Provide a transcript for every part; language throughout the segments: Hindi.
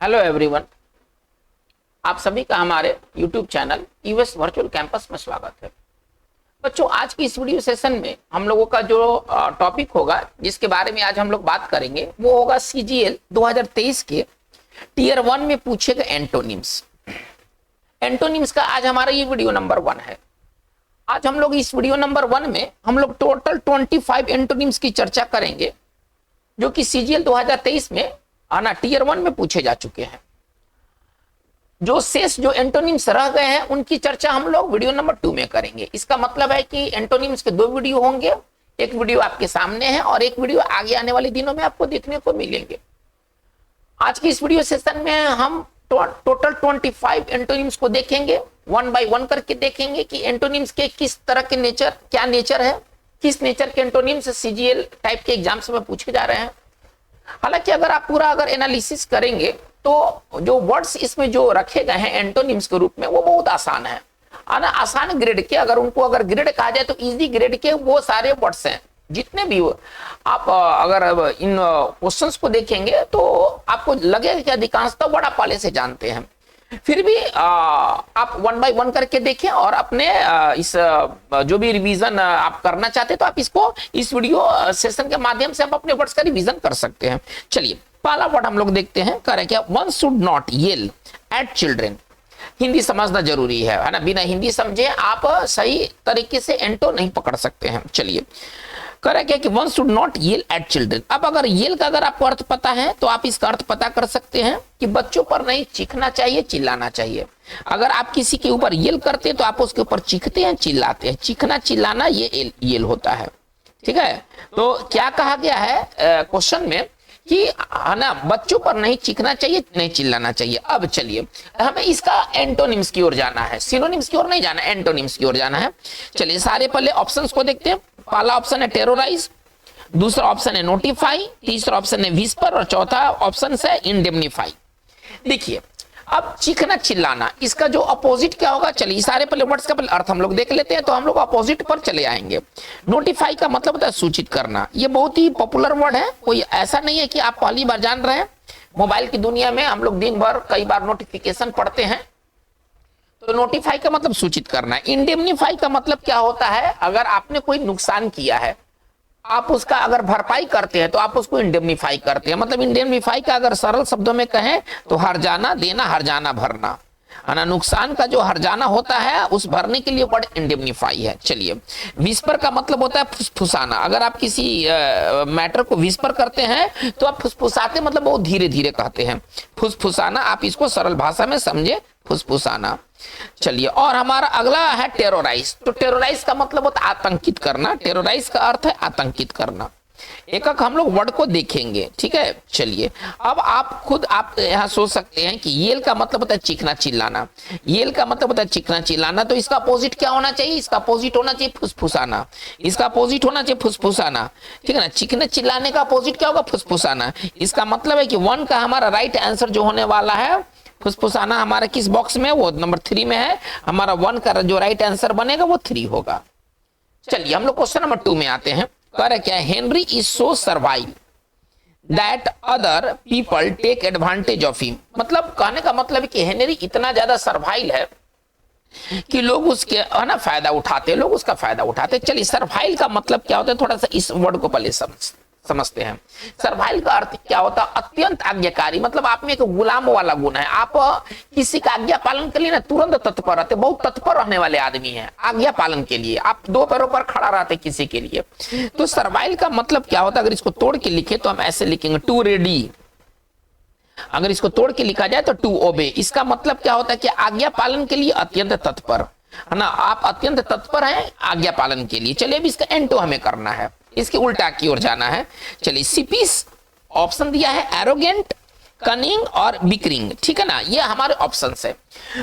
हेलो एवरीवन, आप सभी का हमारे YouTube channel US virtual campus में स्वागत है। बच्चों, आज की इस वीडियो सेशन में हम लोगों का जो टॉपिक होगा, जिसके बारे में आज हम लोग बात करेंगे, वो होगा CGL 2023 के टीयर 1 में पूछे गए एंटोनिम्स। एंटोनिम्स का आज हमारा ये वीडियो नंबर 1 है। आज हम लोग इस वीडियो नंबर 1 में हम लोग टोटल 25 एंटोनिम्स की चर्चा करेंगे, जो कि CGL 2023 में टीयर 1 में पूछे जा चुके हैं। जो शेष जो एंटोनिम्स रह गए हैं उनकी चर्चा हम लोग वीडियो नंबर 2 में करेंगे। इसका मतलब है कि एंटोनिम्स के 2 वीडियो होंगे, एक वीडियो आपके सामने है और एक वीडियो आगे आने वाले दिनों में आपको देखने को मिलेंगे। आज की इस वीडियो सेशन में हम टोटल 25 एंटोनिम्स को देखेंगे, 1 बाय 1 करके देखेंगे कि एंटोनिम्स के किस तरह के नेचर, क्या नेचर है, किस नेचर के एंटोनिम्स CGL टाइप के एग्जाम्स में पूछे जा रहे हैं। हालांकि अगर आप पूरा एनालिसिस करेंगे तो जो वर्ड्स इसमें जो रखे गए हैं एंटोनिम्स के रूप में, वो बहुत आसान है ना। आसान ग्रेड के, उनको ग्रेड कहा जाए तो इजी ग्रेड के वो सारे वर्ड्स हैं जितने भी आप अगर इन क्वेश्चंस को देखेंगे तो आपको लगेगा कि अधिकांशतः वर्ड आप पहले से जानते हैं। फिर भी आप 1 बाय 1 करके देखें और अपने इस जो भी रिवीजन आप करना चाहते हैं तो आप इसको इस वीडियो सेशन के माध्यम से आप अपने वर्ड्स का रिवीजन कर सकते हैं। चलिए, पहला वर्ड हम लोग देखते हैं। कह रहे क्या, one should not yell at children. Hindi समझना जरूरी है ना। बिना हिंदी समझे आप सही तरीके से एंटो नहीं पकड़ सकते हैं। चलिए, कह रहा क्या कि one should not yell at children. अब अगर येल का आपको अर्थ पता है तो आप इसका अर्थ पता कर सकते हैं कि बच्चों पर नहीं चीखना चाहिए, चिल्लाना चाहिए। अगर आप किसी के ऊपर येल करते हैं तो आप उसके ऊपर चीखते हैं, चिल्लाते हैं। चीखना चिल्लाना ये येल होता है, ठीक है। तो क्या कहा गया है क्वेश्चन में कि ना, बच्चों पर नहीं चीखना चाहिए, नहीं चिल्लाना चाहिए। अब चलिए, हमें इसका एंटोनिम्स की ओर जाना है, सिनोनिम्स की ओर नहीं जाना, एंटोनिम्स की ओर जाना है। चलिए, सारे पहले ऑप्शंस को देखते हैं। पहला ऑप्शन है टेरोराइज, दूसरा ऑप्शन है नोटिफाई, तीसरा ऑप्शन है विस्पर और चौथा ऑप्शन है इंडेमनीफाई। देखिए, अब चीखना चिल्लाना, इसका जो अपोजिट क्या होगा, चलिए सारे पहले वर्ड्स का पहले अर्थ हम लोग देख लेते हैं तो हम लोग अपोजिट पर चले आएंगे। नोटिफाई का मतलब होता है सूचित करना। ये बहुत ही पॉपुलर वर्ड है, कोई ऐसा नहीं है कि आप पहली बार जान रहे हैं। मोबाइल की दुनिया में हम लोग दिन भर कई बार नोटिफिकेशन पढ़ते हैं। तो नोटिफाई का मतलब सूचित करना है। इंडेमनीफाई का मतलब क्या होता है, अगर आपने कोई नुकसान किया है, आप उसका अगर भरपाई करते हैं तो आप उसको इंडेमनीफाई करते हैं। मतलब इंडेमनीफाई का अगर सरल शब्दों में कहें तो हर्जाना देना, हर्जाना भरना है ना। नुकसान का जो हर्जाना होता है उस भरने के लिए वर्ड इंडेमनीफाई है। चलिए, विस्पर का मतलब होता है फुसफुसाना। अगर आप किसी मैटर को विस्पर करते हैं तो आप फुसफुसाते, मतलब बहुत धीरे धीरे कहते हैं। फुसफुसाना, आप इसको सरल भाषा में समझे, फुसफुसाना। चलिए, और हमारा अगला है टेरोराइज। तो टेरोराइज का मतलब होता है आतंकित करना। टेरोराइज का अर्थ है आतंकित करना। एक हम लोग वर्ड को देखेंगे, ठीक है। चलिए, अब आप यहाँ सोच सकते हैं कि येल का मतलब होता है चीखना चिल्लाना। येल का मतलब होता है चीखना चिल्लाना, तो इसका अपोजिट क्या होना चाहिए? इसका अपोजिट होना चाहिए फुसफुसाना। इसका अपोजिट होना चाहिए फुसफुसाना, ठीक है ना। चीखने चिल्लाने का अपोजिट क्या होगा? फुसफुसाना। इसका मतलब है कि 1 का हमारा राइट आंसर जो होने वाला है, फुसफुसाना, हमारा किस बॉक्स में, वो नंबर 3 में है। हमारा 1 का जो राइट आंसर बनेगा वो 3 होगा। चलिए, हम लोग क्वेश्चन नंबर 2 में आते हैं। कह रहे क्या, Henry is so servile that other people take advantage of him. मतलब कहने का मतलब है कि हेनरी इतना ज्यादा सर्वाइल है कि लोग उसके फायदा उठाते, लोग उसका फायदा उठाते। चलिए, सर्वाइल का मतलब क्या होता है, थोड़ा सा इस वर्ड को पहले समझते हैं। सर्वाइल का अर्थ क्या होता है? अत्यंत आज्ञाकारी। मतलब आप में एक गुलाम वाला गुण है। आप किसी का आज्ञा पालन के लिए ना तुरंत तत्पर रहते, बहुत तत्पर रहने वाले आदमी हैं आज्ञा पालन के लिए। आप 2 पैरों पर खड़ा रहते किसी के लिए। तो सर्वाइल का मतलब क्या होता है? अगर इसको तोड़ के लिखे तो हम ऐसे लिखेंगे, टू रेडी। अगर इसको तोड़ के लिखा जाए तो टू ओबे। इसका मतलब क्या होता है कि आज्ञा पालन के लिए अत्यंत तत्पर, है ना। आप अत्यंत तत्पर हैं आज्ञा पालन के लिए। चलिए, अब इसका एंटो हमें करना है, इसके उल्टा की ओर जाना है। चलिए, सीपीस ऑप्शन दिया है, एरोगेंट, कनिंग और बिक्रिंग, ठीक है ना। ये हमारे ऑप्शंस है।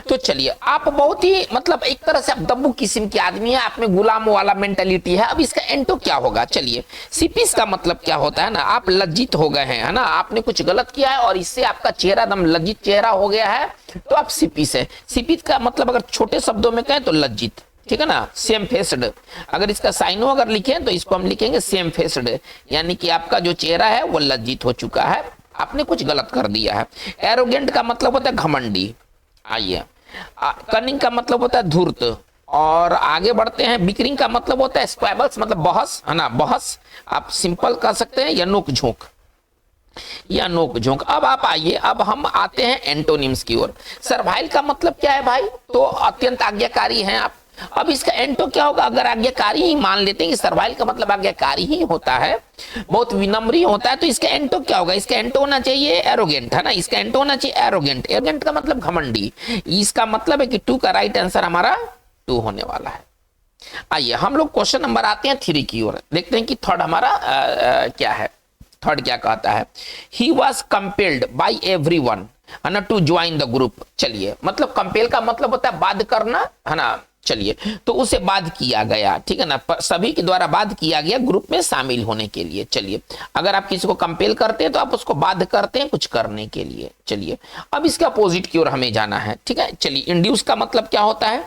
तो चलिए, आप बहुत ही मतलब एक तरह से आप दब्बू किस्म के आदमी है, आप में गुलाम वाला मेंटालिटी है। अब इसका एंटो क्या होगा? चलिए, सीपीस का मतलब क्या होता है ना, आप लज्जित हो गए हैं, है ना। आपने कुछ गलत किया है और इससे आपका चेहरा एकदम लज्जित चेहरा हो गया है, तो आप सीपीस है। सीपीस का मतलब अगर छोटे शब्दों में कहें तो लज्जित, ठीक है ना। सेम फेस्ड, अगर इसका साइनो अगर लिखें तो इसको हम लिखेंगे सेम फेस्ड, यानी कि आपका जो चेहरा है वो लज्जित हो चुका है, आपने कुछ गलत कर दिया है। एरोगेंट का मतलब होता है घमंडी। आइए, कनिंग का मतलब होता है धूर्त। और आगे बढ़ते हैं, बिकरिंग का मतलब होता है स्क्वैबल्स, मतलब बहस, है ना, बहस आप सिंपल कह सकते हैं, या नोक झोंक, या नोक झोंक। अब आप आइए, अब हम आते हैं एंटोनिम्स की ओर। सर्वाइल का मतलब क्या है भाई? तो अत्यंत आज्ञाकारी हैं आप। अब इसका एंटो क्या होगा? अगर आज्ञाकारी ही मान लेते हैं कि सर्वाइल का मतलब आज्ञाकारी ही होता है, बहुत विनम्री होता है, तो इसका एंटो क्या होगा? इसका एंटो होना चाहिए एरोगेंट, है ना, इसका एंटो होना चाहिए एरोगेंट। एरोगेंट का मतलब घमंडी। इसका मतलब है कि 2 का राइट आंसर हमारा 2 होने वाला है। आइए हम लोग क्वेश्चन नंबर आते हैं 3 की ओर, देखते हैं कि थर्ड हमारा क्या है। थर्ड क्या कहता है? He was compelled by every one, है ना, टू ज्वाइन द ग्रुप। चलिए, मतलब कंपेल का मतलब होता है बाध्य करना, है ना। चलिए, तो उसे बाध्य किया गया, ठीक है ना, सभी के द्वारा बाध्य किया गया ग्रुप में शामिल होने के लिए। चलिए, अगर आप किसी को कंपेल करते हैं तो आप उसको बाध्य करते हैं कुछ करने के लिए। चलिए, अब इसके अपोजिट की ओर हमें जाना है, ठीक है। चलिए, इंड्यूस का मतलब क्या होता है?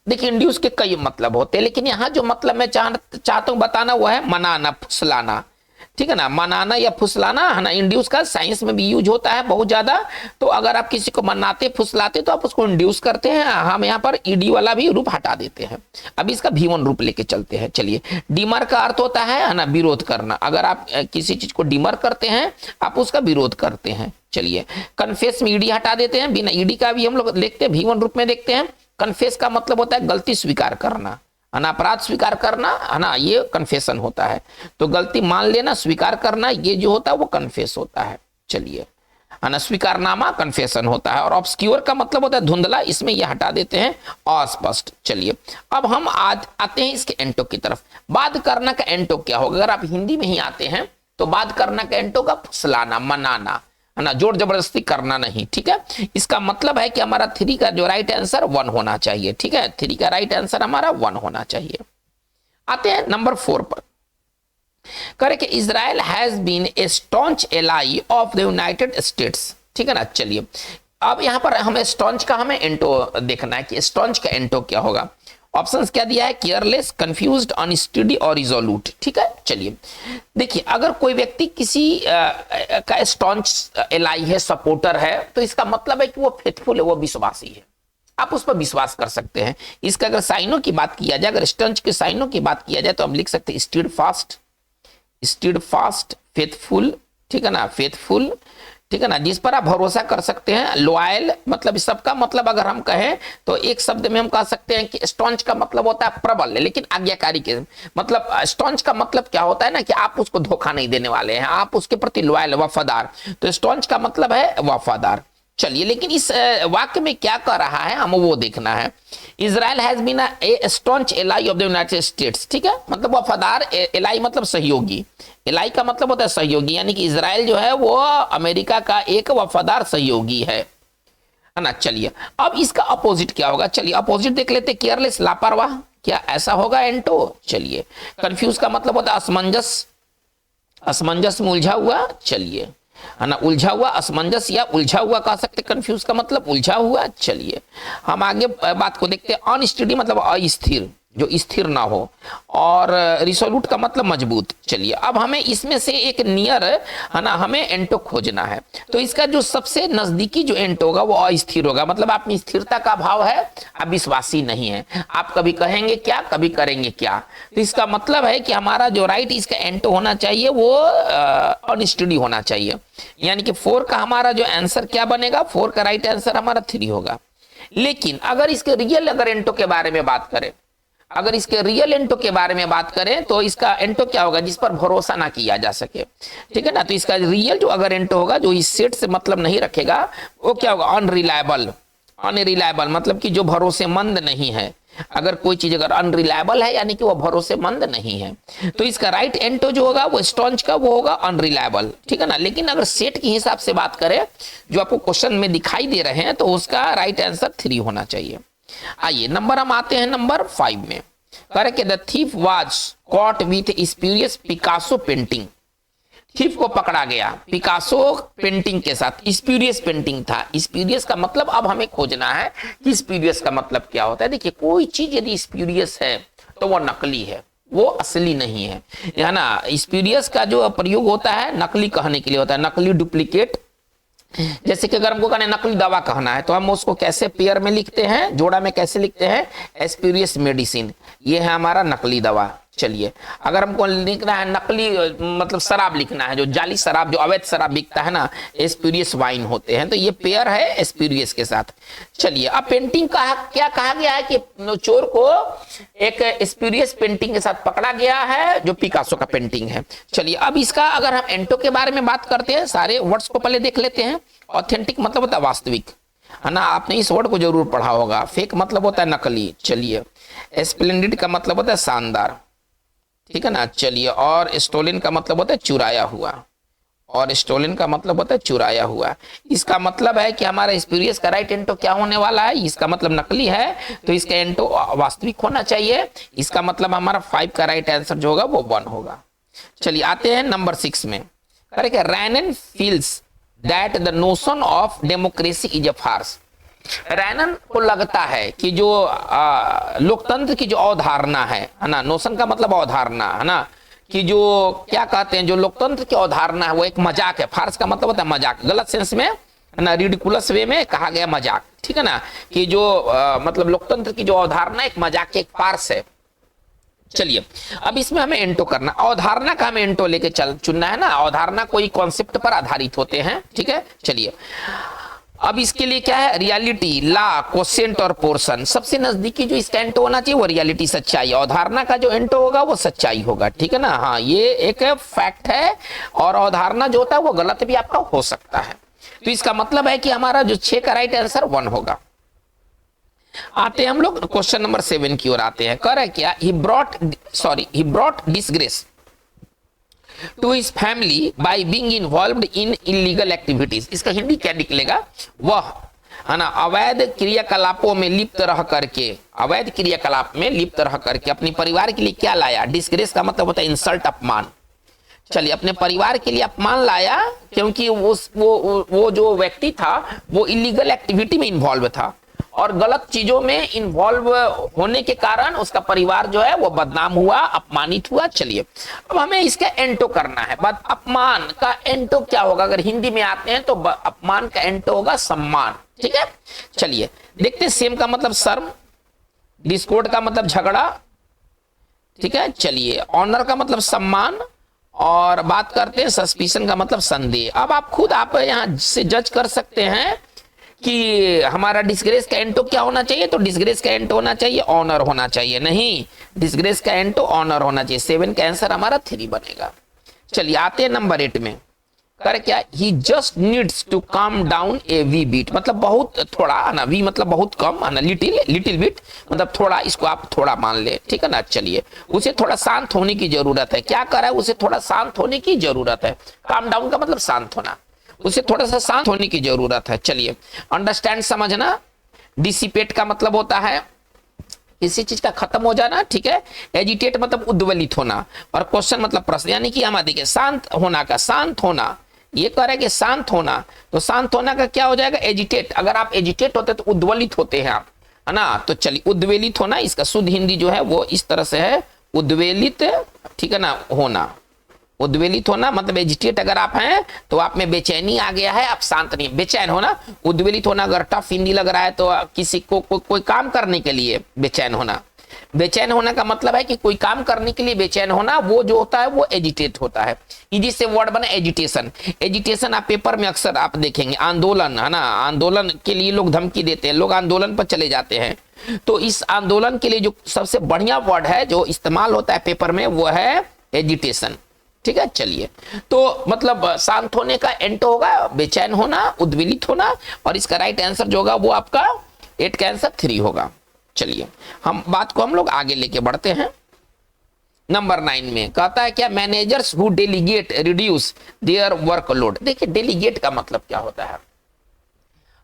देखिए, इंड्यूस के कई मतलब होते हैं, लेकिन यहाँ जो मतलब मैं चाहता हूँ बताना वो है मनाना, फुसलाना, ठीक है ना, मनाना या फुसलाना, है ना। इंड्यूस का साइंस में भी यूज होता है बहुत ज्यादा। तो अगर आप किसी को मनाते फुसलाते तो आप उसको इंड्यूस करते हैं। हम यहाँ पर ईडी वाला भी रूप हटा देते हैं, अभी इसका V1 रूप लेके चलते हैं। चलिए, डीमर का अर्थ होता है ना, विरोध करना। अगर आप किसी चीज को डीमर करते हैं, आप उसका विरोध करते हैं। चलिए, कन्फेस में ईडी हटा देते हैं, बिना ईडी का भी हम लोग देखते हैं, V1 रूप में देखते हैं। कन्फेस का मतलब होता है गलती स्वीकार करना, है ना, अपराध स्वीकार करना, है ना, ये कन्फेशन होता है। तो गलती मान लेना, स्वीकार करना, ये जो होता है वो कन्फेस होता है। चलिए, है ना, स्वीकारनामा कन्फेशन होता है। और ऑब्स्क्योर का मतलब होता है धुंधला, इसमें ये हटा देते हैं, अस्पष्ट। चलिए, अब हम आज आते हैं इसके एंटो की तरफ। बाध्य करना का एंटो क्या होगा? अगर आप हिंदी में ही आते हैं तो बाध्य करना का एंटो का फुसलाना, मनाना, है ना, जोर जबरदस्ती करना नहीं, ठीक है। इसका मतलब है कि हमारा 3 का जो राइट आंसर 1 होना चाहिए, ठीक है। 3 का राइट आंसर हमारा 1 होना चाहिए। आते हैं नंबर 4 पर। करे कि Israel has been a staunch ally of the United States, ठीक है ना। चलिए, अब यहां पर हमें स्टॉन्च का हमें एंटो देखना है कि स्टॉन्च का एंटो क्या होगा। ऑप्शंस क्या दिया है? केयरलेस, कंफ्यूज्ड, अनस्टडी और रिजोल्यूट, ठीक है। चलिए, देखिए, अगर कोई व्यक्ति किसी का स्टॉन्च एलाई है, सपोर्टर है, तो इसका मतलब है कि वो फेथफुल है, वो विश्वासी है, आप उस पर विश्वास कर सकते हैं। इसका अगर साइनों की बात किया जाए, अगर स्टॉन्च के साइनों की बात किया जाए, तो हम लिख सकते हैं स्टीड फास्ट, फेथफुल, ठीक है ना, फेथफुल, ठीक है ना, जिस पर आप भरोसा कर सकते हैं। लॉयल, मतलब इस सबका मतलब अगर हम कहें तो एक शब्द में हम कह सकते हैं कि स्टॉन्च का मतलब होता है प्रबल, लेकिन आज्ञाकारी के मतलब स्टॉन्च का मतलब क्या होता है ना, कि आप उसको धोखा नहीं देने वाले हैं, आप उसके प्रति लॉयल, वफादार। तो स्टॉन्च का मतलब है वफादार। चलिए, लेकिन इस वाक्य में क्या कह रहा है हम वो देखना है। Israel has been a staunch ally of the United States, ठीक है, मतलब वफादार, एलाई मतलब सहयोगी, एलाई का मतलब होता है सहयोगी, यानी कि इजराइल जो है वो अमेरिका का एक वफादार सहयोगी है ना। चलिए, अब इसका अपोजिट क्या होगा? चलिए, अपोजिट देख लेते। केयरलेस, लापरवाह, क्या ऐसा होगा एंटो? चलिए, कंफ्यूज का मतलब होता है असमंजस, असमंजस में उलझा हुआ। चलिए, है ना, उलझा हुआ, असमंजस या उलझा हुआ कह सकते, कंफ्यूज का मतलब उलझा हुआ। चलिए, हम आगे बात को देखते हैं। अनस्टडी मतलब अस्थिर, जो स्थिर ना हो, और रिसोल्यूट का मतलब मजबूत। चलिए, अब हमें इसमें से एक नियर, है ना, हमें एंटो खोजना है। तो इसका जो सबसे नजदीकी जो एंटो होगा वो अस्थिर होगा, मतलब आप में स्थिरता का भाव है, आप विश्वासी नहीं है, आप कभी कहेंगे क्या, कभी करेंगे क्या। तो इसका मतलब है कि हमारा जो राइट इसका एंटो होना चाहिए वो अनस्टडी होना चाहिए, यानी कि 4 का हमारा जो आंसर क्या बनेगा? 4 का राइट आंसर हमारा 3 होगा। लेकिन अगर इसके रियल अगर एंटो के बारे में बात करें, अगर इसके रियल एंटो के बारे में बात करें, तो इसका एंटो क्या होगा? जिस पर भरोसा ना किया जा सके, ठीक है ना। तो इसका रियल जो अगर एंटो होगा, जो इस सेट से मतलब नहीं रखेगा, वो क्या होगा? अनरिलायबल, अनरिलायबल मतलब कि जो भरोसेमंद नहीं है। अगर कोई चीज अगर अनरिलायबल है, यानी कि वो भरोसेमंद नहीं है, तो इसका राइट एंटो जो होगा वो स्टॉन्च का वो होगा अनरिलायबल, ठीक है ना। लेकिन अगर सेट के हिसाब से बात करें, जो आपको क्वेश्चन में दिखाई दे रहे हैं, तो उसका राइट आंसर 3 होना चाहिए। आइए नंबर हम आते हैं नंबर 5 में। Correct, the thief was cot with spurious Picasso painting. Thief को पकड़ा गया पिकासो पेंटिंग के साथ, स्प्यूरियस पेंटिंग था। स्प्यूरियस का मतलब अब हमें खोजना है कि स्प्यूरियस का मतलब क्या होता है। देखिए, कोई चीज यदि स्प्यूरियस है तो वो नकली है, वो असली नहीं है ना। स्प्यूरियस का जो प्रयोग होता है नकली कहने के लिए होता है, नकली, डुप्लीकेट। जैसे कि अगर हमको कहना नकली दवा कहना है तो हम उसको कैसे पेयर में लिखते हैं, जोड़ा में कैसे लिखते हैं, स्प्यूरियस मेडिसिन, ये है हमारा नकली दवा। चलिए अगर हमको लिखना है नकली मतलब शराब लिखना है, जो जाली शराब, जो अवैध शराब बिकता है ना, स्प्यूरियस वाइन होते हैं, तो ये पेयर है स्प्यूरियस के साथ। चलिए अब पेंटिंग का क्या कहा गया है कि चोर को एक स्प्यूरियस पेंटिंग के साथ पकड़ा गया है जो पिकासो का पेंटिंग है। चलिए अब इसका अगर हम एंटो के बारे में बात करते हैं, सारे वर्ड्स को पहले देख लेते हैं। ऑथेंटिक मतलब होता है वास्तविक, है ना, आपने इस वर्ड को जरूर पढ़ा होगा। फेक मतलब होता है नकली। चलिए स्प्लेंडिड का मतलब होता है शानदार, ठीक है ना। चलिए और स्टोलन का मतलब होता है चुराया हुआ, और स्टोलन का मतलब होता है चुराया हुआ। इसका मतलब है कि हमारा स्प्यूरियस का राइट एंटो क्या होने वाला है, इसका मतलब नकली है तो इसका एंटो वास्तविक होना चाहिए। इसका मतलब हमारा 5 का राइट आंसर जो होगा वो 1 होगा। चलिए आते हैं नंबर 6 में। करेक्ट है, Ranan feels that the notion of democracy is a farce. Ranan को लगता है कि जो लोकतंत्र की जो अवधारणा है ना, नोशन का मतलब अवधारणा, है ना, कि जो क्या कहते हैं, जो लोकतंत्र की अवधारणा है वो एक मजाक है। फार्स का मतलब होता है मजाक, गलत सेंस में, है ना, रिडिकुलस वे में कहा गया मजाक, ठीक है ना, कि जो मतलब लोकतंत्र की जो अवधारणा एक मजाक, एक फार्स है। चलिए अब इसमें हमें एंटो करना, अवधारणा का हमें एंटो लेके चुनना है ना। अवधारणा कोई कॉन्सेप्ट पर आधारित होते हैं, ठीक है। चलिए अब इसके लिए क्या है, रियलिटी, ला, क्वोशिएंट और पोर्शन। सबसे नजदीकी जो इसका एंटो होना चाहिए वो रियलिटी, सच्चाई। अवधारणा का जो एंटो होगा वो सच्चाई होगा, ठीक है ना। हाँ ये एक फैक्ट है, और अवधारणा जो होता है वो गलत भी आपका हो सकता है। तो इसका मतलब है कि हमारा जो 6 का राइट आंसर 1 होगा। आते हैं हम लोग क्वेश्चन नंबर 7 की ओर आते हैं। कर है क्या, he brought disgrace to his family by being involved in illegal activities. इसका हिंदी क्या निकलेगा, वह, है ना, अवैध क्रियाकलापों में लिप्त रह करके, अवैध क्रियाकलाप में लिप्त रह करके अपने परिवार के लिए क्या लाया। डिसग्रेस का मतलब होता है इंसल्ट, अपमान। चलिए अपने परिवार के लिए अपमान लाया क्योंकि वो जो व्यक्ति था वो इलीगल एक्टिविटी में इन्वॉल्व था, और गलत चीजों में इन्वॉल्व होने के कारण उसका परिवार जो है वो बदनाम हुआ, अपमानित हुआ। चलिए अब हमें इसका एंटो करना है। अपमान का एंटो क्या होगा, अगर हिंदी में आते हैं तो अपमान का एंटो होगा सम्मान, ठीक है। चलिए देखते हैं, सेम का मतलब शर्म, डिस्कॉर्ड का मतलब झगड़ा, ठीक है। चलिए ऑनर का मतलब सम्मान, और बात करते हैं सस्पिशन का मतलब संदेह। अब आप खुद आप यहां से जज कर सकते हैं कि हमारा डिसग्रेस का एंटो क्या होना चाहिए। तो डिसग्रेस का एंटो होना चाहिए ऑनर होना चाहिए, नहीं, डिसग्रेस का एंटो ऑनर होना चाहिए। 7 का आंसर हमारा 3 बनेगा। चलिए आते हैं नंबर 8 में। कर क्या, he just needs to calm down a wee bit, मतलब बहुत थोड़ा, है ना, वी मतलब बहुत कम, है ना, लिटिल बिट मतलब थोड़ा, इसको आप थोड़ा मान ले, ठीक है ना। चलिए उसे थोड़ा शांत होने की जरूरत है। क्या कर रहा है, उसे थोड़ा शांत होने की जरूरत है। काम डाउन का मतलब शांत होना, उसे थोड़ा सा शांत होने की जरूरत है। चलिए अंडरस्टैंड समझना, डिसिपेट का मतलब होता है किसी चीज का खत्म हो जाना, ठीक है। एजिटेट मतलब उद्वेलित होना, और क्वेश्चन मतलब प्रश्न, यानी कि हम देखिए शांत होना का, शांत होना, ये करेंगे शांत होना, तो शांत होना का क्या हो जाएगा, एजिटेट। अगर आप एजिटेट होते तो उद्वेलित होते हैं आप, है ना। तो चलिए उद्वेलित होना, इसका शुद्ध हिंदी जो है वो इस तरह से है, उद्वेलित, ठीक है ना, होना। उद्वेलित होना मतलब एजिटेट अगर आप हैं तो आप में बेचैनी आ गया है, आप शांत नहीं, बेचैन होना। उद्वेलित होना अगर टफ हिंदी लग रहा है तो किसी को कोई काम करने के लिए बेचैन होना। बेचैन होने का मतलब है कि कोई काम करने के लिए बेचैन होना, वो जो होता है वो एजिटेट होता है। इजी से वर्ड बना एजिटेशन। एजिटेशन आप पेपर में अक्सर आप देखेंगे, आंदोलन, है ना, आंदोलन के लिए लोग धमकी देते हैं, लोग आंदोलन पर चले जाते हैं। तो इस आंदोलन के लिए जो सबसे बढ़िया वर्ड है जो इस्तेमाल होता है पेपर में वो है एजिटेशन, ठीक है। चलिए तो मतलब शांत होने का एंटो होगा बेचैन होना, उद्वेलित होना, और इसका राइट आंसर जो होगा वो आपका 8 का आंसर 3 होगा। चलिए हम बात को हम लोग आगे लेके बढ़ते हैं। नंबर 9 में कहता है क्या, managers who delegate reduce there workload. देखिए डेलीगेट का मतलब क्या होता है,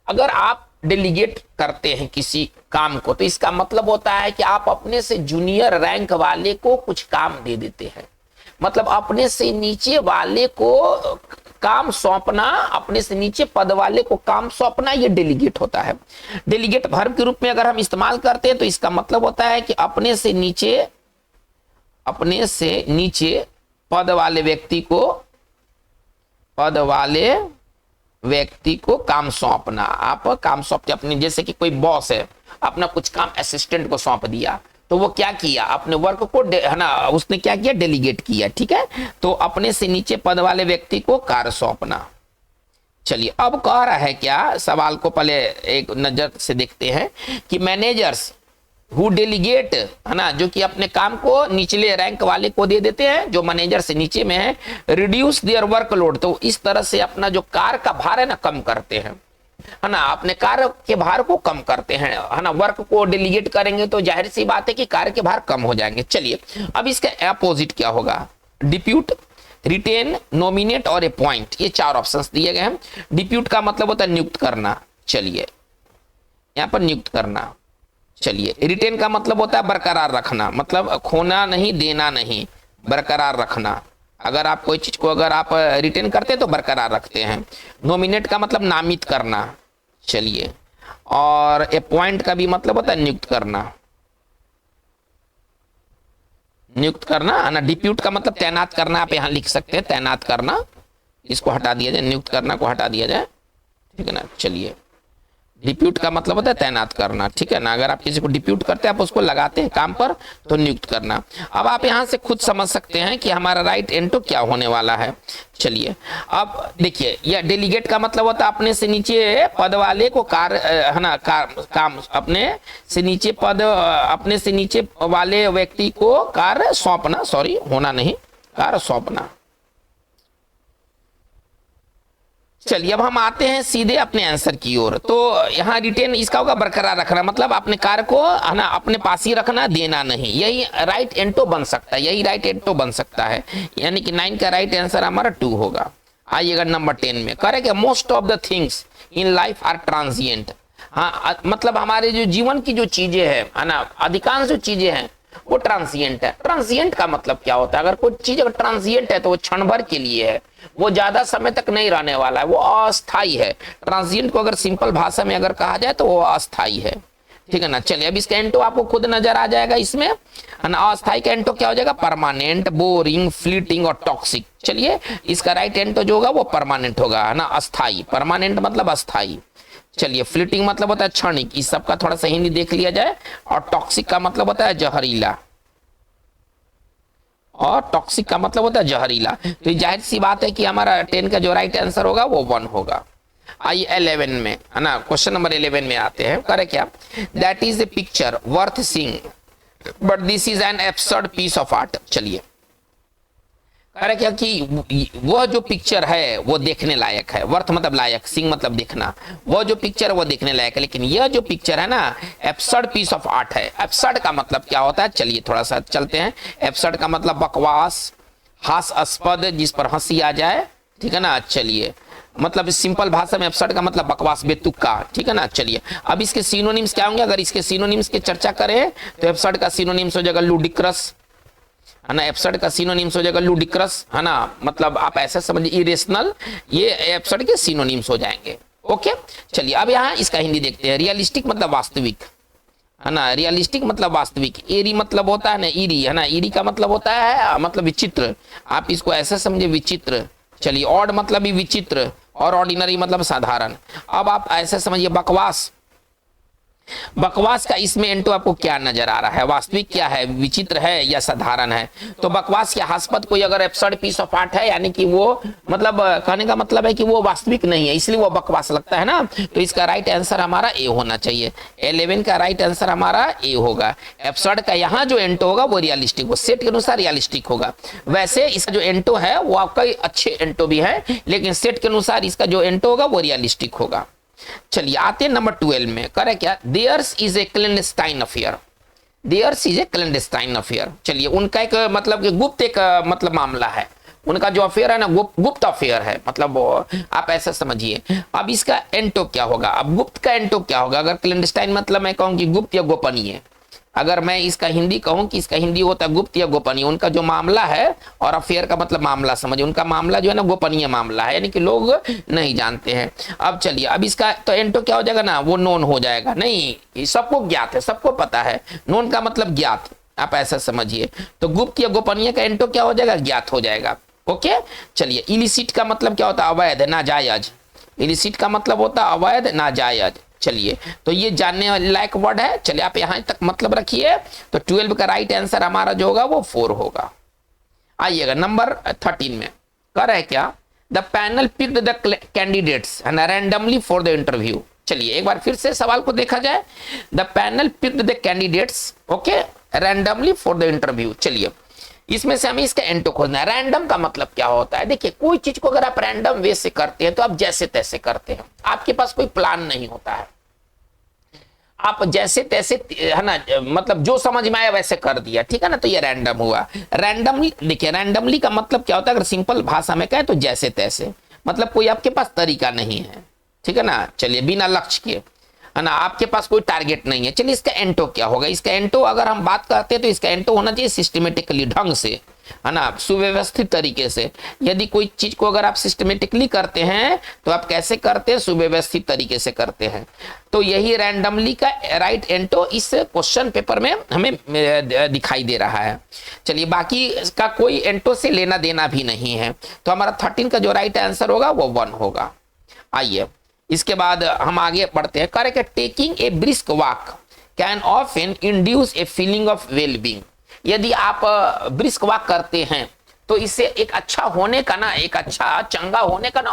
अगर आप डेलीगेट करते हैं किसी काम को तो इसका मतलब होता है कि आप अपने से जूनियर रैंक वाले को कुछ काम दे देते हैं। मतलब अपने से नीचे वाले को काम सौंपना, अपने से नीचे पद वाले को काम सौंपना, ये डेलीगेट होता है। डेलीगेट वर्ब के रूप में अगर हम इस्तेमाल करते हैं तो इसका मतलब होता है कि अपने से नीचे अपने से नीचे पद वाले व्यक्ति को काम सौंपना। आप काम सौंपते अपने, जैसे कि कोई बॉस है, अपना कुछ काम असिस्टेंट को सौंप दिया, तो वो क्या किया, अपने वर्क को है ना, उसने क्या किया, डेलीगेट किया। ठीक है, तो अपने से नीचे पद वाले व्यक्ति को कार्य सौंपना। चलिए अब कह रहा है क्या, सवाल को पहले एक नजर से देखते हैं कि मैनेजर्स हु डेलीगेट, है ना, जो कि अपने काम को निचले रैंक वाले को दे देते हैं, जो मैनेजर से नीचे में है, रिड्यूस देयर वर्कलोड, तो इस तरह से अपना जो कार्य का भार है ना कम करते हैं, है ना, अपने कार्य के भार को कम करते हैं, है ना। वर्क को डेलीगेट करेंगे तो जाहिर सी बात है कि कार्य के भार कम हो जाएंगे। चलिए अब इसका अपोजिट क्या होगा, डिप्यूट, रिटेन, नॉमिनेट और अपॉइंट, ये चार ऑप्शंस दिए गए हैं। डिप्यूट का मतलब होता है नियुक्त करना, चलिए यहां पर नियुक्त करना। चलिए रिटेन का मतलब होता है बरकरार रखना, मतलब खोना नहीं, देना नहीं, बरकरार रखना। अगर आप कोई चीज को अगर आप रिटेन करते हैं तो बरकरार रखते हैं। नॉमिनेट का मतलब नामित करना, चलिए, और अपॉइंट का भी मतलब होता है नियुक्त करना, नियुक्त करना, है ना। डिप्यूट का मतलब तैनात करना, आप यहां लिख सकते हैं तैनात करना, इसको हटा दिया जाए, नियुक्त करना को हटा दिया जाए, ठीक है ना। चलिए डिप्यूट का मतलब होता है तैनात करना, ठीक है ना। अगर आप किसी को डिप्यूट करते हैं, आप उसको लगाते हैं काम पर, तो नियुक्त करना। अब आप यहां से खुद समझ सकते हैं कि हमारा राइट एंटो क्या होने वाला है। चलिए अब देखिए, यह डेलीगेट का मतलब होता है अपने से नीचे पद वाले को कार्य, है ना, काम अपने से नीचे पद, अपने से नीचे वाले व्यक्ति को कार्य सौंपना, सॉरी होना नहीं, कार्य सौंपना। चलिए अब हम आते हैं सीधे अपने आंसर की ओर। तो यहाँ रिटेन इसका होगा बरकरार रखना, मतलब अपने कार्य को, है ना, अपने पास ही रखना, देना नहीं। यही राइट एंटो बन सकता है, यही राइट एंटो बन सकता है, यानी कि 9 का राइट आंसर हमारा 2 होगा। आइएगा नंबर 10 में, correct. Most of the things in life are transient, हाँ, मतलब हमारे जो जीवन की जो चीजें है ना, अधिकांश जो चीजें हैं वो ट्रांसिएंट है। ट्रांसिएंट का मतलब क्या होता है, अगर कोई चीज अगर ट्रांसिएंट है तो वो क्षण भर के लिए है, वो ज्यादा समय तक नहीं रहने वाला है, वो अस्थाई है। ट्रांसिएंट को अगर सिंपल भाषा में अगर कहा जाए तो वो अस्थाई है, ठीक है ना। चलिए अब इसका एंटो आपको खुद नजर आ जाएगा इसमें, है ना। अस्थाई का एंटो क्या हो जाएगा, परमानेंट, बोरिंग, फ्लीटिंग और टॉक्सिक। चलिए इसका राइट एंटो जो होगा वो परमानेंट होगा, है ना, अस्थाई। परमानेंट मतलब अस्थाई। चलिए फ्लीटिंग मतलब होता है क्षणिक, इस सबका थोड़ा सा हिंदी देख लिया जाए। और टॉक्सिक का मतलब होता है जहरीला, और टॉक्सिक का मतलब होता है जहरीला। तो जाहिर सी बात है कि हमारा 10 का जो राइट आंसर होगा वो 1 होगा। आइए 11 में, है ना, क्वेश्चन नंबर 11 में आते हैं। करे क्या, that is a picture worth seeing but this is an absurd piece of art. चलिए कह क्या कि वह जो पिक्चर है वो देखने लायक है, वर्थ मतलब लायक, सिंग मतलब देखना, वह जो पिक्चर है वो देखने लायक है, लेकिन यह जो पिक्चर है ना एब्सर्ड पीस ऑफ आर्ट है। एब्सर्ड का मतलब क्या होता है, चलिए थोड़ा सा चलते हैं। एब्सर्ड का मतलब बकवास, हास्यास्पद, जिस पर हंसी आ जाए, ठीक है ना। चलिए मतलब सिंपल भाषा में एब्सर्ड का मतलब बकवास, बेतुका, ठीक है ना। चलिए अब इसके सिनोनिम्स क्या होंगे, अगर इसके सिनोनिम्स की चर्चा करें तो एब्सर्ड का सिनोनिम्स हो जाएगा लुडिक्रस, है ना। एब्सर्ड का सिनोनिम्स हो जाएगा लुडिक्रस, है ना, मतलब आप ऐसा समझिए इरेशनल, ये एब्सर्ड के सिनोनिम्स हो जाएंगे। ओके चलिए अब यहाँ इसका हिंदी देखते हैं। रियलिस्टिक मतलब वास्तविक, है ना, रियलिस्टिक मतलब वास्तविक। एरी मतलब होता है ना ईरी, है ना, ईरी का मतलब होता है मतलब विचित्र, आप इसको ऐसा समझे विचित्र। चलिए ऑड मतलब भी विचित्र, और ऑर्डिनरी मतलब साधारण। अब आप ऐसे समझिए बकवास, बकवास का इसमें एंटो आपको क्या नजर आ रहा है, वास्तविक क्या है, विचित्र है या साधारण है। तो बकवास के हास्पद कोई अगर एब्सर्ड पीस ऑफ आर्ट है, यानी कि वो मतलब कहने का मतलब है कि वो वास्तविक नहीं है, इसलिए वो बकवास लगता है ना। तो इसका राइट आंसर हमारा ए होना चाहिए। 11 का राइट आंसर हमारा ए होगा। एब्सर्ड का यहाँ जो एंटो होगा वो रियलिस्टिक, वो सेट के अनुसार रियलिस्टिक होगा। वैसे इसका जो एंटो है वो आपका अच्छे एंटो भी है, लेकिन सेट के अनुसार इसका जो एंटो होगा वो रियलिस्टिक होगा। चलिए आते हैं नंबर 12 में। करे क्या, there's is a clandestine affair, there's is a clandestine affair. चलिए उनका एक मतलब गुप्त एक मतलब मामला है, उनका जो अफेयर है ना गुप्त अफेयर है, मतलब आप ऐसा समझिए। अब इसका एंटो क्या होगा, अब गुप्त का एंटो क्या होगा, अगर क्लैंडस्टाइन मतलब मैं कहूँ कि गुप्त या गोपनीय, अगर मैं इसका हिंदी कहूं कि इसका हिंदी होता है गुप्त या गोपनीय। उनका जो मामला है, और अफेयर का मतलब मामला समझिए, उनका मामला जो है ना गोपनीय मामला है, यानी कि लोग नहीं जानते हैं। अब चलिए अब इसका तो एंटो क्या हो जाएगा ना, वो नोन हो जाएगा, नहीं सबको ज्ञात है, सबको पता है। नोन का मतलब ज्ञात, आप ऐसा समझिए। तो गुप्त या गोपनीय का एंटो क्या हो जाएगा, ज्ञात हो जाएगा। ओके चलिए, इलिसिट का मतलब क्या होता है, अवैध, नाजायज। इलिसिट का मतलब होता है अवैध, नाजायज। चलिए तो ये जानने लायक वर्ड है। चलिए आप यहां तक मतलब रखिए। तो 12 का राइट आंसर हमारा जो होगा वो 4 होगा। आइएगा नंबर 13 में कर है क्या, the panel picked the candidates randomly for the interview. चलिए एक बार फिर से सवाल को देखा जाए, the panel picked the candidates okay randomly for the interview. चलिए इसमें से हमें इसका एंटो खोजना है। रैंडम का मतलब क्या होता है, देखिए कोई चीज को अगर आप रैंडम वे से करते हैं तो आप जैसे तैसे करते हैं, आपके पास कोई प्लान नहीं होता है, आप जैसे तैसे है ना, मतलब जो समझ में आया वैसे कर दिया, ठीक है ना, तो ये रैंडम हुआ। रैंडमली देखिए, रैंडमली का मतलब क्या होता है, अगर सिंपल भाषा में कहें तो जैसे तैसे, मतलब कोई आपके पास तरीका नहीं है, ठीक है ना। चलिए बिना लक्ष्य के, है ना, आपके पास कोई टारगेट नहीं है। चलिए इसका एंटो क्या होगा, इसका एंटो अगर हम बात करते हैं तो इसका एंटो होना चाहिए सिस्टमेटिकली, ढंग से, है ना, सुव्यवस्थित तरीके से। यदि कोई चीज को अगर आप सिस्टमेटिकली करते हैं तो आप कैसे करते हैं, सुव्यवस्थित तरीके से करते हैं। तो यही रैंडमली का राइट एंटो इस क्वेश्चन पेपर में हमें दिखाई दे रहा है। चलिए बाकी इसका कोई एंटो से लेना देना भी नहीं है, तो हमारा 13 का जो राइट आंसर होगा वो 1 होगा। आइए इसके बाद हम आगे बढ़ते हैं। Correct, taking a brisk walk can often induce a feeling of well being. यदि आप ब्रिस्क वॉक करते हैं तो इससे एक अच्छा होने का ना, एक अच्छा चंगा होने का ना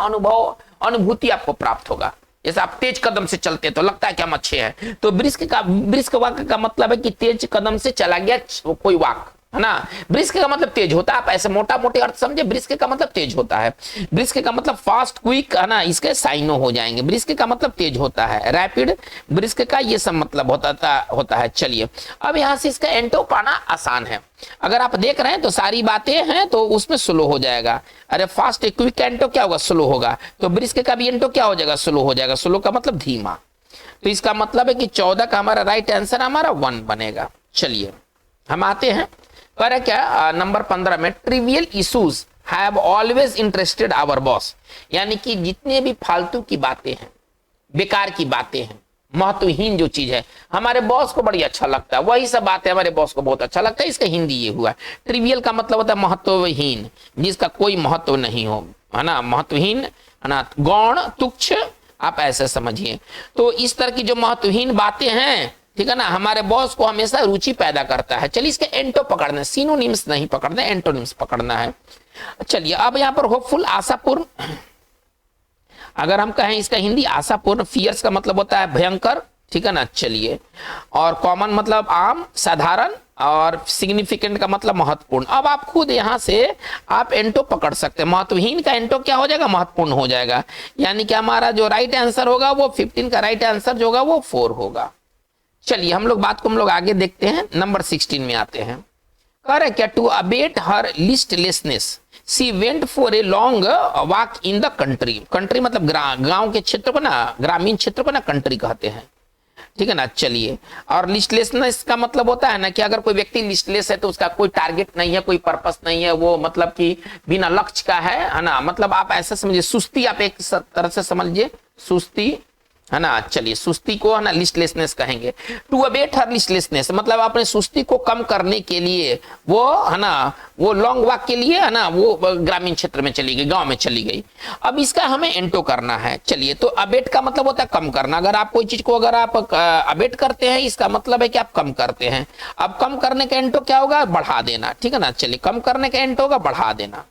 अनुभूति आपको प्राप्त होगा। जैसे आप तेज कदम से चलते हैं तो लगता है कि हम अच्छे हैं, तो ब्रिस्क वॉक का मतलब है कि तेज कदम से चला गया कोई वॉक, है ना। ब्रिस्क का मतलब तेज होता है, आप ऐसे मोटा मोटे अर्थ समझे, ब्रिस्क का मतलब तेज होता है। ब्रिस्क का मतलब फास्ट, क्विक, है ना, इसके साइनो हो जाएंगे। ब्रिस्क का मतलब तेज होता है, रैपिड, ब्रिस्क का ये सब मतलब होता है। चलिए अब यहां से इसका एंटो पाना आसान है। अगर आप देख रहे हैं तो सारी बातें हैं तो उसमें स्लो हो जाएगा। अरे फास्ट, क्विक का एंटो क्या होगा, स्लो होगा। तो ब्रिस्क का भी एंटो क्या हो जाएगा, स्लो हो जाएगा। स्लो का मतलब धीमा। तो इसका मतलब है कि 14 का हमारा राइट आंसर हमारा 1 बनेगा। चलिए हम आते हैं पर क्या नंबर 15 में, trivial issues have always interested our boss. यानी कि जितने भी फालतू की बातें हैं, बेकार की बातें हैं, महत्वहीन जो चीज है, हमारे बॉस को बड़ी अच्छा लगता है, वही सब बातें हमारे बॉस को बहुत अच्छा लगता है। इसका हिंदी ये हुआ। ट्रिवियल का मतलब होता है महत्वहीन, जिसका कोई महत्व नहीं हो, है ना, महत्वहीन, है ना, गौण, तुच्छ, आप ऐसे समझिए। तो इस तरह की जो महत्वहीन बातें हैं, ठीक है ना, हमारे बॉस को हमेशा रुचि पैदा करता है। चलिए इसके एंटो पकड़ना है, सिनोनिम्स नहीं पकड़ना, एंटोनिम्स पकड़ना है। चलिए अब यहां पर होपफुल, आशापूर्ण, अगर हम कहें इसका हिंदी आशापूर्ण, फियर्स का मतलब होता है भयंकर, ठीक है ना। चलिए और कॉमन मतलब आम, साधारण, और सिग्निफिकेंट का मतलब महत्वपूर्ण। अब आप खुद यहां से आप एंटो पकड़ सकते हैं। महत्वहीन का एंटो क्या हो जाएगा, महत्वपूर्ण हो जाएगा। यानी कि हमारा जो राइट आंसर होगा वो 15 का राइट आंसर जो होगा वो 4 होगा। चलिए हम लोग बात को हम लोग आगे देखते हैं, नंबर 16 में आते हैं। कह रहे क्या, to abate her listlessness she went for a long walk in the country. Country मतलब गांव के क्षेत्र को ना, ग्रामीण क्षेत्र को ना कंट्री कहते हैं, ठीक है ना। चलिए और लिस्टलेसनेस का मतलब होता है ना कि अगर कोई व्यक्ति लिस्टलेस है तो उसका कोई टारगेट नहीं है, कोई पर्पस नहीं है, वो मतलब कि बिना लक्ष्य का है ना। मतलब आप ऐसा समझिए, सुस्ती, आप एक तरह से समझिए, सुस्ती, है ना। चलिए सुस्ती को है ना लिस्टलेसनेस कहेंगे। टू अबेट हर लिस्टलेसनेस मतलब अपने सुस्ती को कम करने के लिए वो, है ना, वो लॉन्ग वॉक के लिए, है ना, वो ग्रामीण क्षेत्र में चली गई, गांव में चली गई। अब इसका हमें एंटो करना है। चलिए तो अबेट का मतलब होता है कम करना। अगर आप कोई चीज को अगर आप अबेट करते हैं, इसका मतलब है कि आप कम करते हैं। अब कम करने का एंटो क्या होगा, बढ़ा देना, ठीक है ना। चलिए कम करने का एंटो होगा बढ़ा देना।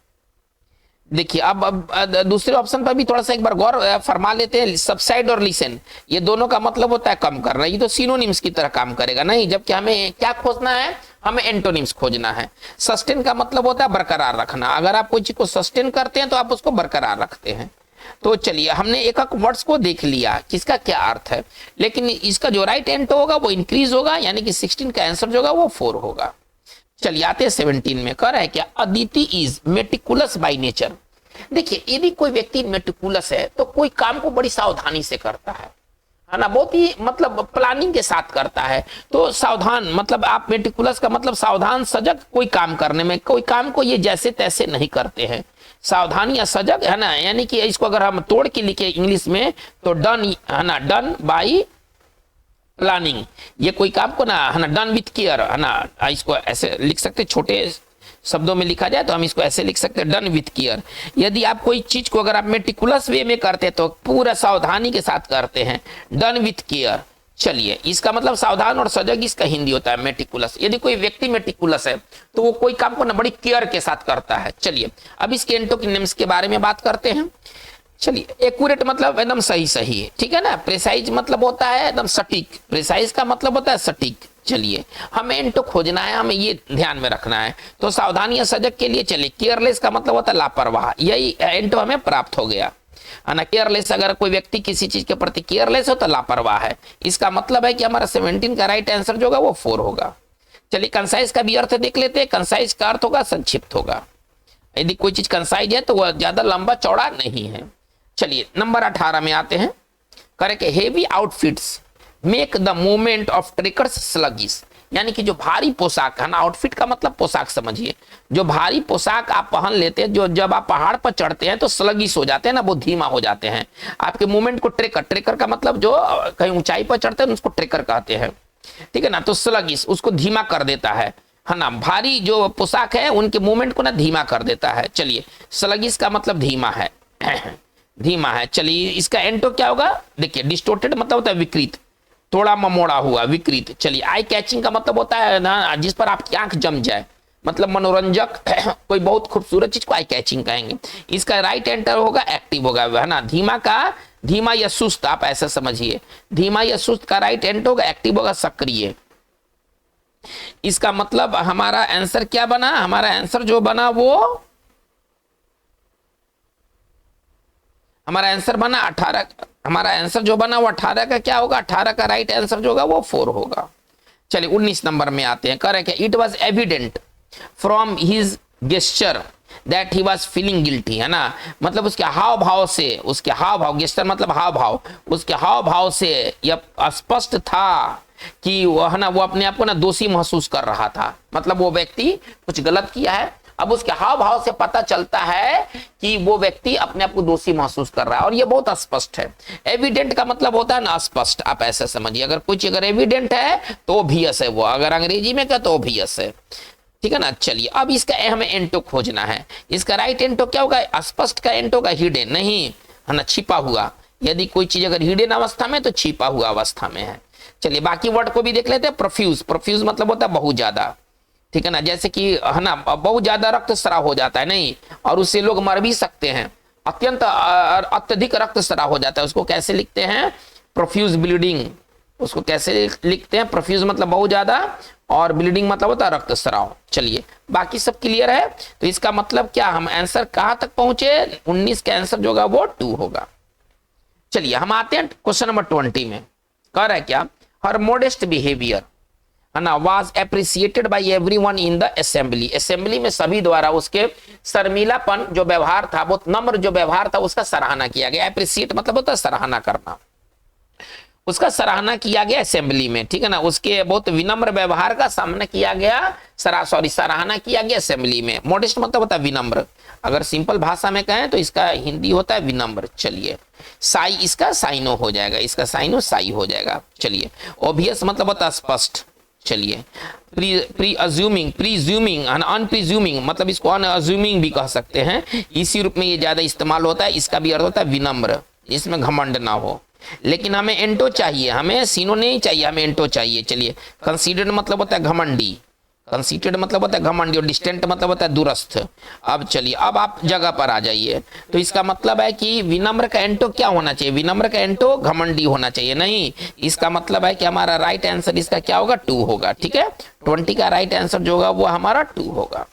देखिए अब दूसरे ऑप्शन पर भी थोड़ा सा एक बार गौर फरमा लेते हैं। सबसाइड और लिसन, ये दोनों का मतलब होता है कम करना। ये तो सिनोनिम्स की तरह काम करेगा नहीं, जबकि हमें क्या खोजना है, हमें एंटोनिम्स खोजना है। सस्टेन का मतलब होता है बरकरार रखना। अगर आप कोई चीज को सस्टेन करते हैं तो आप उसको बरकरार रखते हैं। तो चलिए हमने एक एक वर्ड्स को देख लिया किसका क्या अर्थ है, लेकिन इसका जो राइट एंटो होगा वो इंक्रीज होगा, यानी कि 16 का आंसर जो होगा वो 4 होगा। चलिए आते हैं 17 में। कह रहा है क्या, Aditi is meticulous by nature. देखिए यदि कोई व्यक्ति मेटिकुलस है तो कोई काम को बड़ी सावधानी से करता है ना, बहुत ही मतलब प्लानिंग के साथ करता है। तो सावधान मतलब आप, मेटिकुलस का मतलब सावधान, सजग, कोई काम करने में, कोई काम को ये जैसे तैसे नहीं करते हैं। सावधान या सजग, है ना, यानी कि इसको अगर हम तोड़ के लिखे इंग्लिश में तो डन, है ना, डन बाई प्लानिंग, ये कोई काम को ना है ना डन विथ केयर है ना, इसको ऐसे लिख सकते, छोटे शब्दों में लिखा जाए तो हम इसको ऐसे लिख सकते हैं, डन विथ केयर। यदि आप कोई चीज को अगर आप मेटिकुलस वे में करते हैं तो पूरा सावधानी के साथ करते हैं, डन विथ केयर। चलिए, इसका मतलब सावधान और सजग इसका हिंदी होता है मेटिकुलस। यदि कोई व्यक्ति मेटिकुलस है तो वो कोई काम को ना बड़ी केयर के साथ करता है। चलिए, अब इसके एंटोनिम्स के बारे में बात करते हैं। चलिए, एक्यूरेट मतलब एकदम सही सही है, ठीक है ना। प्रिसाइज मतलब होता है एकदम सटीक, प्रिसाइज का मतलब होता है सटीक। चलिए, हमें एंटो खोजना है, हमें ये ध्यान में रखना है। तो सावधानी या सजग के लिए चलिए, केयरलेस का मतलब होता है लापरवाह, यही एंटो हमें प्राप्त हो गया है ना। केयरलेस, अगर कोई व्यक्ति किसी चीज के प्रति केयरलेस हो तो लापरवाह है। इसका मतलब है कि हमारा 17 का राइट आंसर जो होगा वो 4 होगा। चलिए, कंसाइज का भी अर्थ देख लेते हैं। कंसाइज का अर्थ होगा संक्षिप्त होगा। यदि कोई चीज कंसाइज है तो वह ज्यादा लंबा चौड़ा नहीं है। चलिए, नंबर 18 में आते हैं। Correct, heavy outfits make the movement of trekkers sluggish, यानी कि जो भारी पोशाक है ना, आउटफिट का मतलब पोशाक समझिए, जो भारी पोशाक आप पहन लेते हैं, जो जब आप पहाड़ पर चढ़ते हैं तो स्लगिश हो जाते हैं ना, वो धीमा हो जाते हैं। आपके मूवमेंट को ट्रेकर, ट्रेकर का मतलब जो कहीं ऊंचाई पर चढ़ते हैं उसको ट्रेकर कहते हैं, ठीक है ना। तो स्लगिश उसको धीमा कर देता है ना। भारी जो पोशाक है उनके मूवमेंट को ना धीमा कर देता है। चलिए, स्लगिश का मतलब धीमा है, धीमा है। चलिए, इसका एंटो क्या होगा, देखिए, डिस्टोर्टेड मतलब होता है विकृत, थोड़ा ममोड़ा हुआ, विकृत। चलिए, आई कैचिंग का मतलब होता है ना जिस पर आपकी आंख जम जाए, मतलब मनोरंजक कोई बहुत खूबसूरत चीज को आई कैचिंग कहेंगे। इसका राइट एंटर होगा एक्टिव होगा, है ना। धीमा का, धीमा या सुस्त, आप ऐसा समझिए, धीमा या सुस्त का राइट एंटर होगा एक्टिव होगा सक्रिय। इसका मतलब हमारा आंसर क्या बना, हमारा आंसर जो बना वो हमारा आंसर बना 18, हमारा आंसर जो बना वो 18 का क्या होगा, 18 का राइट आंसर जो होगा वो 4 होगा। चलिए, 19 नंबर में आते हैं। करेक्ट है, it was evident from his gesture that he was feeling guilty, है ना। मतलब उसके हाव भाव से, उसके हाव भाव, गेस्चर मतलब हाव भाव, उसके हाव भाव से यह स्पष्ट था कि वह है ना, वो अपने आप को ना दोषी महसूस कर रहा था। मतलब वो व्यक्ति कुछ गलत किया है, अब उसके हाव भाव से पता चलता है कि वो व्यक्ति अपने आप को दोषी महसूस कर रहा है, और ये बहुत स्पष्ट है। एविडेंट का मतलब होता है ना स्पष्ट, आप ऐसा समझिए, अगर कुछ अगर एविडेंट है तो ऑब्वियस है वो, अगर अंग्रेजी में का तो ऑब्वियस है, ठीक है ना। चलिए, अब इसका हमें एंटो खोजना है। इसका राइट एंटो क्या होगा, स्पष्ट का एंटो का हिडन नहीं है ना, छिपा हुआ। यदि कोई चीज अगर हिडन अवस्था में तो छिपा हुआ अवस्था में है। चलिए, बाकी वर्ड को भी देख लेते हैं। प्रोफ्यूज, प्रोफ्यूज मतलब होता है बहुत ज्यादा, ठीक है ना। जैसे कि है ना, बहुत ज्यादा रक्तस्राव हो जाता है नहीं, और उससे लोग मर भी सकते हैं। अत्यंत अत्यधिक रक्तस्राव हो जाता है, उसको कैसे लिखते हैं, प्रोफ्यूज ब्लीडिंग। उसको कैसे लिखते हैं, प्रोफ्यूज मतलब बहुत ज्यादा, और ब्लीडिंग मतलब होता है रक्तस्राव। चलिए, बाकी सब क्लियर है। तो इसका मतलब क्या, हम आंसर कहां तक पहुंचे, 19 का आंसर जो होगा वो 2 होगा। चलिए, हम आते हैं क्वेश्चन नंबर 20 में। कह रहा है क्या, हर मोडेस्ट बिहेवियर है ना was appreciated by everyone in the assembly, assembly में सभी द्वारा उसके शर्मीलापन जो व्यवहार था, बहुत नम्र जो व्यवहार था, उसका सराहना किया गया। अप्रिसिएट मतलब होता है सराहना करना, उसका सराहना किया गया असेंबली में, ठीक है ना। उसके बहुत विनम्र व्यवहार का सामना किया गया, सराहना किया गया असेंबली में। मॉडेस्ट मतलब होता है विनम्र, अगर सिंपल भाषा में कहें तो इसका हिंदी होता है विनम्र। चलिए, साई इसका साइनो हो जाएगा, इसका साइनो साई हो जाएगा। चलिए, ऑब्वियस मतलब होता है स्पष्ट। चलिए, प्रीज्यूमिंग अनप्रीज्यूमिंग मतलब इसको अनअज्यूमिंग भी कह सकते हैं, इसी रूप में ये ज्यादा इस्तेमाल होता है। इसका भी अर्थ होता है विनम्र, इसमें घमंड ना हो। लेकिन हमें एंटो चाहिए, हमें सीनो नहीं चाहिए, हमें एंटो चाहिए। चलिए, कंसीडर्ड मतलब होता है घमंडी, कंसीडर्ड मतलब होता है घमंडी, और डिस्टेंट मतलब होता है दूरस्थ। अब चलिए, अब आप जगह पर आ जाइए। तो इसका मतलब है कि विनम्र का एंटो क्या होना चाहिए, विनम्र का एंटो घमंडी होना चाहिए नहीं। इसका मतलब है कि हमारा राइट आंसर इसका क्या होगा, 2 होगा, ठीक है। 20 का राइट आंसर जो होगा वो हमारा 2 होगा।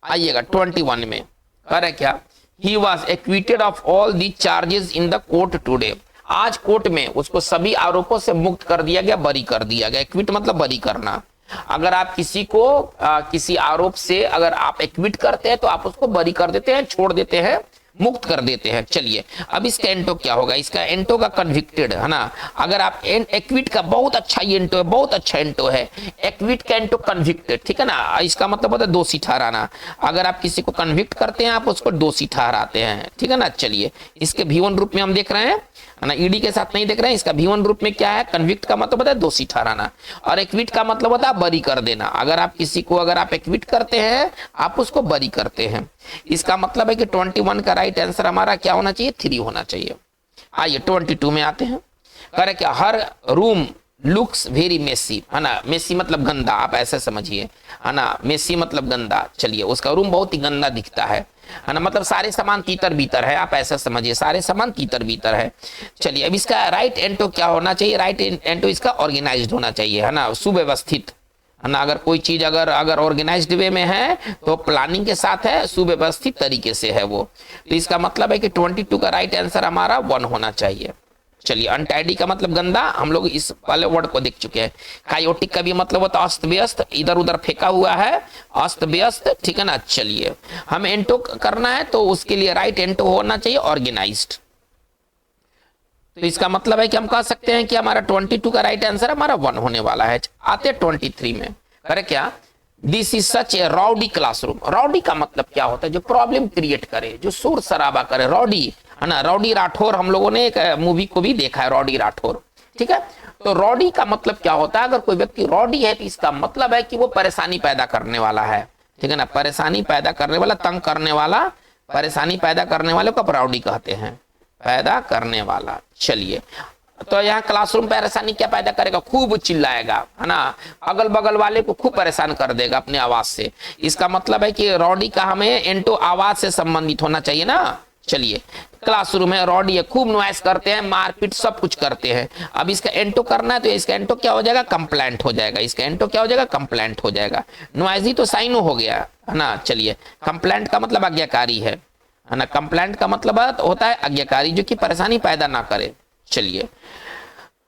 आइएगा 21 में, कह रहे क्या, he was acquitted of all the charges in the court today, आज कोर्ट में उसको सभी आरोपों से मुक्त कर दिया गया, बरी कर दिया गया। एक्विट मतलब बरी करना। अगर आप किसी को किसी आरोप से अगर आप एक्विट करते हैं तो आप उसको बरी कर देते हैं, छोड़ देते हैं, मुक्त कर देते हैं। चलिए, अब इसका एंटो क्या होगा, इसका एंटो का कन्विक्टेड, है ना। अगर आप एक्विट का बहुत अच्छा एंटो है, बहुत अच्छा एंटो है, एक्विट का एंटो कन्विक्टेड, ठीक है ना। इसका मतलब होता है दोषी ठहराना। अगर आप किसी को कन्विक्ट करते हैं आप उसको दोषी ठहराते हैं, ठीक है ना। चलिए, इसके भी1 रूप में हम देख रहे हैं, है ना, ईडी के साथ नहीं देख रहे हैं। इसका V1 रूप में क्या है, कन्विक्ट का मतलब होता है दोषी ठहराना, और एक्विट का मतलब होता है बरी कर देना। अगर आप किसी को अगर आप एक्विट करते हैं, आप उसको बरी करते हैं। इसका मतलब है कि 21 का राइट आंसर हमारा क्या होना चाहिए, 3 होना चाहिए। आइए 22 में आते हैं। कह रहे क्या, हर रूम लुक्स वेरी मेसी, है ना, मेसी मतलब गंदा, आप ऐसे समझिए, है ना, मेसी मतलब गंदा। चलिए उसका रूम बहुत ही गंदा दिखता है ना, मतलब सारे सामान तीतर बीतर है, आप ऐसा समझिए, सारे सामान तीतर बीतर है। चलिए अब इसका राइट एंटो क्या होना चाहिए, राइट एंटो इसका ऑर्गेनाइज्ड होना चाहिए, है ना, सुव्यवस्थित, है ना। अगर कोई चीज अगर ऑर्गेनाइज्ड वे में है तो प्लानिंग के साथ है, सुव्यवस्थित तरीके से है वो। तो इसका मतलब है कि 22 का राइट आंसर हमारा 1 होना चाहिए। चलिए अनटाइडी का मतलब गंदा, हम लोग इस वाले वर्ड को देख चुके हैं। कायोटिक का भी मतलब होता है अस्त व्यस्त, इधर उधर फेंका हुआ है, अस्त व्यस्त, ठीक है ना। चलिए हमें एंटो करना है तो उसके लिए राइट एंटो होना चाहिए ऑर्गेनाइज्ड। तो इसका मतलब है कि हम कह सकते हैं कि हमारा 22 का राइट आंसर हमारा 1 होने वाला है। आते 23 में, करे क्या, this is such A rowdy classroom. Rowdy का मतलब क्या होता है, जो प्रॉब्लम क्रिएट करे, जो शोर शराबा करे, रॉडी, है ना। रॉडी राठौर, हम लोगों ने एक मूवी को भी देखा है, रॉडी राठौर, ठीक है। तो रॉडी का मतलब क्या होता है, अगर कोई व्यक्ति रॉडी है तो इसका मतलब है कि वो परेशानी पैदा करने वाला है, ठीक है ना, परेशानी पैदा करने वाला, तंग करने वाला, परेशानी पैदा करने वाले को रॉडी कहते हैं, पैदा करने वाला। चलिए तो यहाँ क्लासरूम परेशानी क्या पैदा करेगा, खूब चिल्लाएगा, है ना, अगल बगल वाले को खूब परेशान कर देगा अपने आवाज से। इसका मतलब है कि रॉडी का हमें एंटो आवाज से संबंधित होना चाहिए ना। चलिए क्लासरूम है, रॉडी है, खूब नॉइस करते हैं, मारपीट सब कुछ करते हैं। अब इसका एंटो करना है तो इसका एंटो क्या हो जाएगा, कंप्लेंट हो जाएगा। इसका एंटो क्या हो जाएगा, कंप्लेंट हो जाएगा। नॉइजी तो साइनो हो गया, है ना। चलिए कंप्लेंट का मतलब आज्ञाकारी है ना, कंप्लेंट का मतलब होता है आज्ञाकारी, जो कि परेशानी पैदा ना करे। चलिए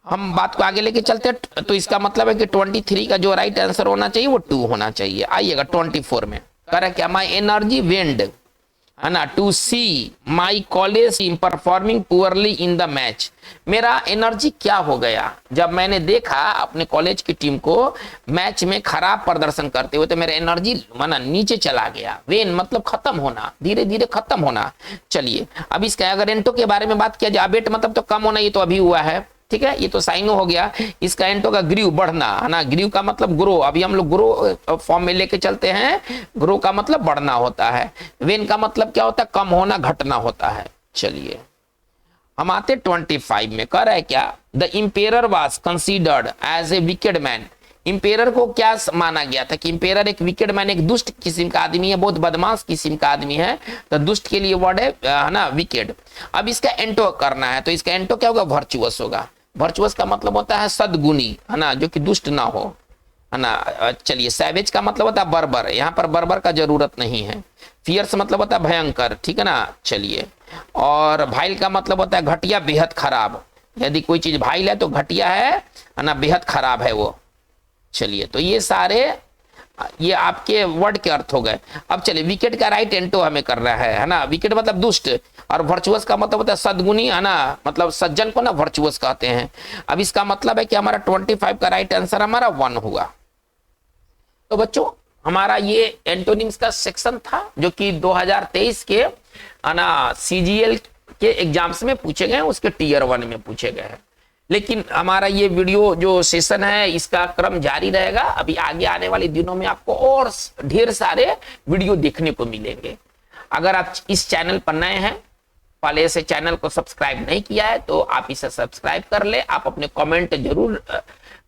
हम बात को आगे लेके चलते हैं। तो इसका मतलब है कि 23 का जो राइट आंसर होना चाहिए वो 2 होना चाहिए। आइएगा 24 में, करें क्या, माई एनर्जी वेंड, है ना, to see my college team performing poorly in the match. मेरा एनर्जी क्या हो गया जब मैंने देखा अपने कॉलेज की टीम को मैच में खराब प्रदर्शन करते हुए, तो मेरा एनर्जी माना नीचे चला गया। वेन मतलब खत्म होना, धीरे धीरे खत्म होना। चलिए अब इसका अगर एंटो के बारे में बात किया जाए, अबेट मतलब तो कम होना, ये तो अभी हुआ है, ठीक है, ये तो साइनो हो गया। इसका एंटो का ग्रीव, बढ़ना, है ना, ग्रीव का मतलब ग्रो, अभी हम लोग ग्रो फॉर्म में लेके चलते हैं, ग्रो का मतलब बढ़ना होता है। वेन का मतलब क्या होता है, कम होना, घटना होता है। चलिए हम आते 25 में, कह रहा है क्या, the emperor was considered as a wicked man. Emperor को क्या माना गया था कि इंपेरर एक विकेड मैन, एक दुष्ट किस्म का आदमी है, बहुत बदमाश किस्म का आदमी है। तो दुष्ट के लिए वर्ड है ना विकेड। अब इसका एंटो करना है तो इसका एंटो क्या होगा, वर्चुअस होगा। वर्चुअस का मतलब होता है सद्गुणी, है ना, जो कि दुष्ट ना हो, है ना। चलिए सैवेज का मतलब होता है बर्बर, यहाँ पर बर्बर का जरूरत नहीं है। फियर्स मतलब होता है भयंकर, ठीक है ना। चलिए और भाइल का मतलब होता है घटिया, बेहद खराब। यदि कोई चीज भाइल है तो घटिया है ना, बेहद खराब है वो। चलिए तो ये सारे ये आपके वर्ड के अर्थ हो गए। अब चलिए विकेट का राइट एंटो हमें करना है ना। विकेट मतलब दुष्ट, और वर्चुअस का मतलब होता है सद्गुणी, है ना, मतलब सज्जन को ना वर्चुअस कहते हैं। अब इसका मतलब है कि हमारा 25 का राइट आंसर हमारा 1 हुआ। तो बच्चों हमारा ये एंटोनिम्स का सेक्शन था, जो कि 2023 के ना सीजीएल के एग्जाम्स में पूछे गए, उसके टीयर 1 में पूछे गए हैं। लेकिन हमारा ये वीडियो जो सेशन है इसका क्रम जारी रहेगा। अभी आगे आने वाले दिनों में आपको और ढेर सारे वीडियो देखने को मिलेंगे। अगर आप इस चैनल पर नए हैं, पहले से चैनल को सब्सक्राइब नहीं किया है, तो आप इसे सब्सक्राइब कर ले। आप अपने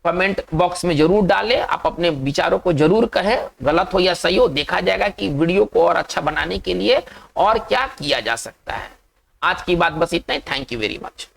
कमेंट बॉक्स में जरूर डालें, आप अपने विचारों को जरूर कहें, गलत हो या सही हो, देखा जाएगा कि वीडियो को और अच्छा बनाने के लिए और क्या किया जा सकता है। आज की बात बस इतना ही। Thank you very much.